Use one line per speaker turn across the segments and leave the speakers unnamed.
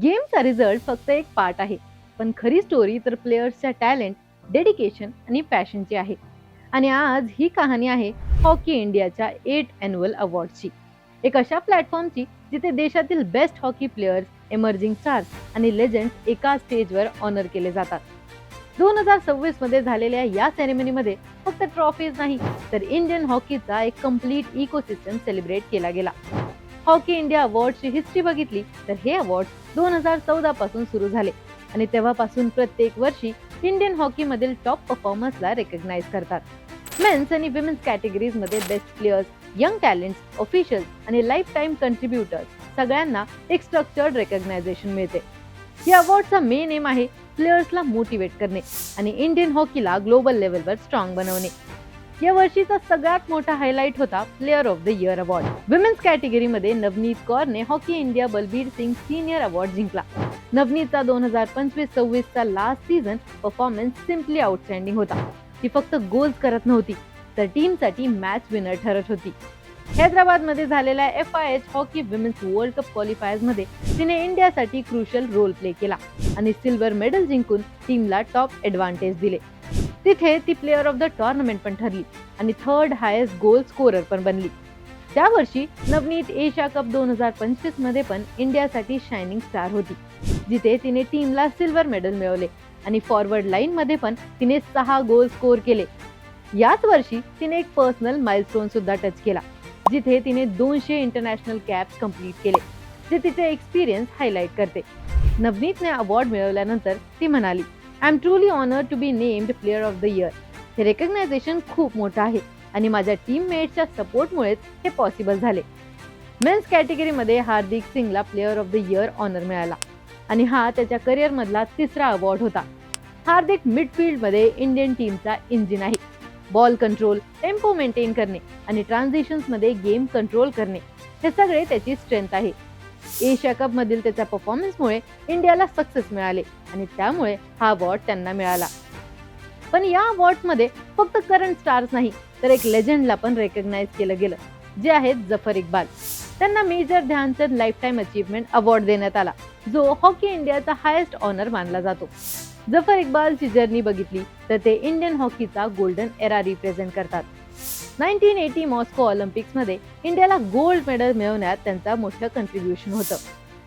गेमचा रिझल्ट फक्त एक पार्ट आहे, पण खरी स्टोरी तर प्लेयर्सच्या टॅलेंट, डेडिकेशन आणि पॅशनची आहे. आणि आज ही कहाणी आहे हॉकी इंडियाच्या 8 ॲन्युअल अवॉर्ड्सची. एक अशा प्लॅटफॉर्मची जिथे देशातील best hockey players, emerging stars आणि लेजंड्स एका स्टेजवर ऑनर केले जातात. 2026 मध्ये झालेल्या या सेरेमनीमध्ये फक्त ट्रॉफीज नाही, तर इंडियन हॉकीचा एक कम्प्लीट इकोसिस्टम सेलिब्रेट केला गेला. हॉकी इंडिया अवॉर्ड्सची हिस्ट्री बघितली तर हे अवॉर्ड 2014 पासून सुरू झाले आणि तेव्हापासून प्रत्येक वर्षी इंडियन हॉकीमधील टॉप परफॉर्मर्सला रेकग्नाइज करतात. मेन्स आणि विमेन्स कॅटेगरीज मध्ये best players, young talents, officials आणि लाईफ टाइम कंट्रीब्युटर्स सगळ्यांना एक स्ट्रक्चर्ड रेकग्नायझेशन मिळते. या अवॉर्डचा मेन एम आहे प्लेयर्सला मोटिवेट करणे आणि इंडियन हॉकीला ग्लोबल लेवलवर स्ट्रॉंग बनवणे. या वर्षीचा सगळ्यात मोठा हायलाइट होता player of the year award. Women's कॅटेगरीमध्ये नवनीत कौरने hockey India Balbir Singh senior award जिंकला. नवनीतचा 2025-26 चा last season performance simply outstanding होता. ती फक्त गोल्स करत नव्हती, तर टीमसाठी मॅच विनर ठरत होती. हैदराबादमध्ये झालेल्या FIH hockey women's world cup क्वालिफायर्स मध्ये तिने इंडियासाठी क्रुशियल रोल प्ले केला आणि सिल्वर मेडल जिंकून टीमला टॉप ॲडव्हान्टेज दिले. तिथे ती प्लेअर ऑफ द टुर्नामेंट पण ठरली आणि थर्ड हायेस्ट गोल स्कोरर पण बनली. त्या वर्षी नवनीत एशिया कप 2025 मध्ये पण इंडियासाठी शायनिंग स्टार होती, जिथे तिने टीमला सिल्वर मेडल मिळवले आणि फॉरवर्ड लाईन मध्ये पण तिने 6 गोल स्कोर केले. याच वर्षी तिने एक पर्सनल माइलस्टोन सुद्धा टच केला, जिथे तिने 200 इंटरनॅशनल कॅप्स कंप्लीट केले, जे तिचे एक्सपिरियन्स हायलाइट करते. नवनीतने अवॉर्ड मिळवल्यानंतर ती म्हणाली, I am truly honoured to be named player of the year. हे रेकग्नायझेशन खूप मोठं आहे आणि माझ्या टीममेट्सच्या सपोर्टमुळेच हे पॉसिबल झाले. मेन्स कॅटेगरीमध्ये हार्दिक सिंगला player of the year honour मिळाला आणि हा त्याच्या करिअर मधला तिसरा अवॉर्ड होता. हार्दिक मिडफील्डमध्ये इंडियन टीमचा इंजिन आहे. बॉल कंट्रोल, टेम्पो मेंटेन करणे आणि ट्रान्झिशन्स मध्ये गेम कंट्रोल करणे हे सगळे त्याची स्ट्रेंथ आहे. एशिया कप मधील त्याच्या परफॉर्मन्समुळे इंडियाला सक्सेस मिळाले आणि त्यामुळे हा अवॉर्ड त्यांना मिळाला. पण या अवॉर्ड्स मध्ये फक्त करंट स्टार्स नाही, तर एक लेजंडला पण रेकग्नाइज केलं गेलं, जे आहेत जफर इक्बाल. त्यांना major Dhyanchand lifetime achievement award देण्यात आला, जो हॉकी इंडियाचा हायेस्ट ऑनर मानला जातो. जफर इक्बालची जर्नी बघितली तर ते इंडियन हॉकीचा गोल्डन एरा रिप्रेझेंट करतात. 1980 मॉस्को ऑलिम्पिक्स मध्ये इंडियाला गोल्ड मेडल मिळवण्यात त्यांचा मोठं कंट्रीब्युशन होतं.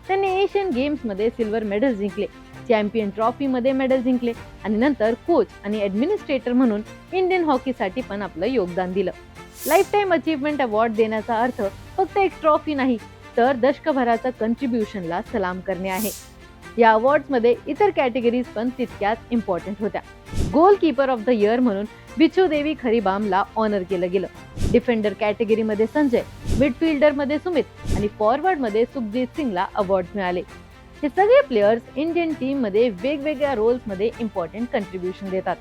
त्यांनी एशियन गेम्स मध्ये सिल्वर मेडल जिंकले, चॅम्पियन ट्रॉफी मध्ये मेडल जिंकले आणि नंतर कोच आणि ॲडमिनिस्ट्रेटर म्हणून इंडियन हॉकीसाठी पण आपलं योगदान दिलं. लाईफ टाइम अचीवमेंट अवॉर्ड देण्याचा अर्थ फक्त एक ट्रॉफी नाही, तर दशकभराचं कंट्रीब्युशनला सलाम करणे आहे. या अवॉर्ड्स मध्ये इतर कॅटेगरीज पण तितक्याच इम्पॉर्टंट होत्या. गोलकीपर ऑफ द इयर म्हणून बिच्छू देवी खरीबामला ऑनर केलं गेलं. डिफेंडर कॅटेगरीमध्ये संजय, मिडफिल्डर मध्ये सुमित आणि फॉरवर्ड मध्ये सुखजीत सिंगला अवॉर्ड मिळाले. हे सगळे प्लेयर्स इंडियन टीम मध्ये वेगवेगळ्या रोल्स मध्ये इम्पॉर्टंट कंट्रीब्युशन देतात.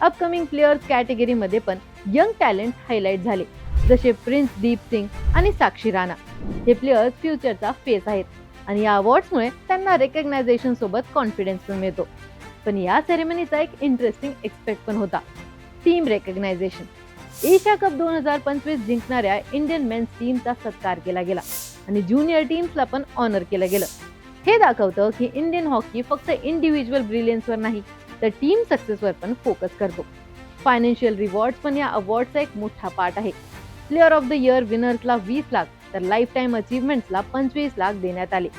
अपकमिंग प्लेयर्स कॅटेगरीमध्ये पण यंग टॅलेंट हायलाइट झाले, जसे प्रिन्स दीप सिंग आणि साक्षी राणा. हे प्लेयर्स फ्युचरचा फेस आहेत आणि या अवॉर्ड्समुळे त्यांना रेकग्नायझेशन सोबत कॉन्फिडन्स पण मिळतो. पण या सेरेमनीचा एक इंटरेस्टिंग एक्सपेक्ट पण होता, टीम रेकग्नायझेशन. एशिया कप 2025 जिंकणाऱ्या इंडियन मेन्स टीमचा सत्कार केला गेला आणि ज्युनियर टीम्सला पण ऑनर केलं गेलं. हे दाखवतं की इंडियन हॉकी फक्त इंडिव्हिज्युअल ब्रिलियन्सवर नाही, तर टीम सक्सेसवर पण फोकस करतो. फायनान्शियल रिवॉर्ड्स पण या अवॉर्डचा एक मोठा पार्ट आहे. प्लेअर ऑफ द इयर विनर्सला 20 लाख तर लाईफ टाइम अचीवमेंट्सला 25 लाख देण्यात आले.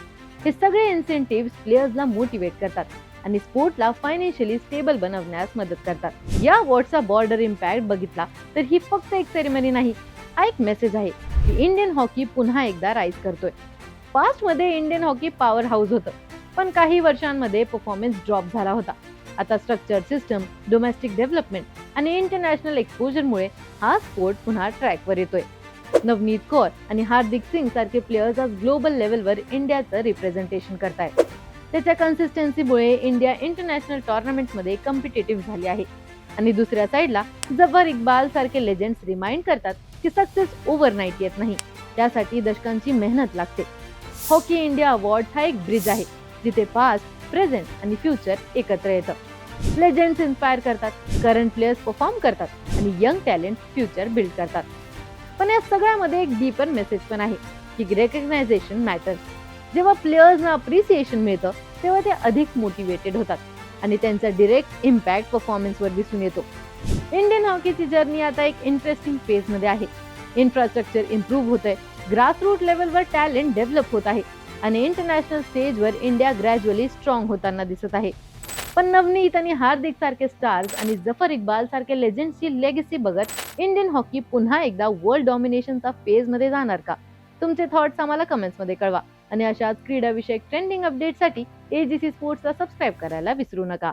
हे सगळे इन्सेंटिव्ह प्लेयर्सला मोटिवेट करतात आणि स्पोर्टला फायनान्शियली स्टेबल बनवण्यास मदत करतात. या अवॉर्डचा बॉर्डर इम्पॅक्ट बघितला तर ही फक्त एक सेरेमनी नाही, हा एक मेसेज आहे की इंडियन हॉकी पुन्हा एकदा राईज करतोय. पास्ट मध्ये इंडियन हॉकी पॉवर हाऊस होतं, पण काही वर्षांमध्ये परफॉर्मन्स ड्रॉप झाला होता. आता स्ट्रक्चर सिस्टम, डोमेस्टिक डेव्हलपमेंट आणि इंटरनॅशनल एक्सपोजरमुळे हा स्पोर्ट पुन्हा ट्रॅकवर येतोय. नवनीत कौर आणि हार्दिक सिंग सारखे प्लेयर्स आज ग्लोबल लेवलवर इंडियाचं रिप्रेझेंटेशन करतायत. त्याच्या कन्सिस्टन्सीमुळे इंडिया इंटरनॅशनल टुर्नामेंटमध्ये कॉम्पिटेटिव्ह झाली आहे आणि दुसऱ्या साईडला जफर इक्बाल सारखे लेजंड्स रिमाइंड करतात की सक्सेस ओव्हरनाईट येत नाही, त्यासाठी दशकांची मेहनत लागते. हॉकी इंडिया अवॉर्ड हा एक ब्रिज आहे, जिथे पास्ट, प्रेझेंट आणि फ्युचर एकत्र येतं. लेजंड्स इन्स्पायर करतात, करंट प्लेयर्स परफॉर्म करतात आणि यंग टॅलेंट फ्युचर बिल्ड करतात. पण या सगळ्यामध्ये एक डीपर मेसेज पण आहे की रेकग्नायझेशन मॅटर्स. जेव्हा प्लेयर्सना अप्रिसिएशन मिळतं तेव्हा ते अधिक मोटिवेटेड होतात आणि त्यांचा डिरेक्ट इम्पॅक्ट परफॉर्मन्सवर दिसून येतो. इंडियन हॉकीची जर्नी आता एक इंटरेस्टिंग फेज मध्ये आहे. इन्फ्रास्ट्रक्चर इम्प्रूव्ह होतंय, ग्रासरूट लेवलवर टॅलेंट डेव्हलप होत आहे आणि इंटरनॅशनल स्टेजवर इंडिया ग्रॅज्युअली स्ट्रॉंग होताना दिसत आहे. पण नवनीत आणि हार्दिक सारखे स्टार्स आणि जफर इक्बाल सारखे लेजेंड्सची लेगसी बघत इंडियन हॉकी पुन्हा एकदा वर्ल्ड डॉमिनेशनचा फेज मध्ये जाणार का? तुमचे थॉट्स आम्हाला कमेंट्स मध्ये कळवा आणि अशाच क्रीडा विषयक ट्रेंडिंग अपडेटसाठी AGC स्पोर्ट्सला सबस्क्राईब करायला विसरू नका.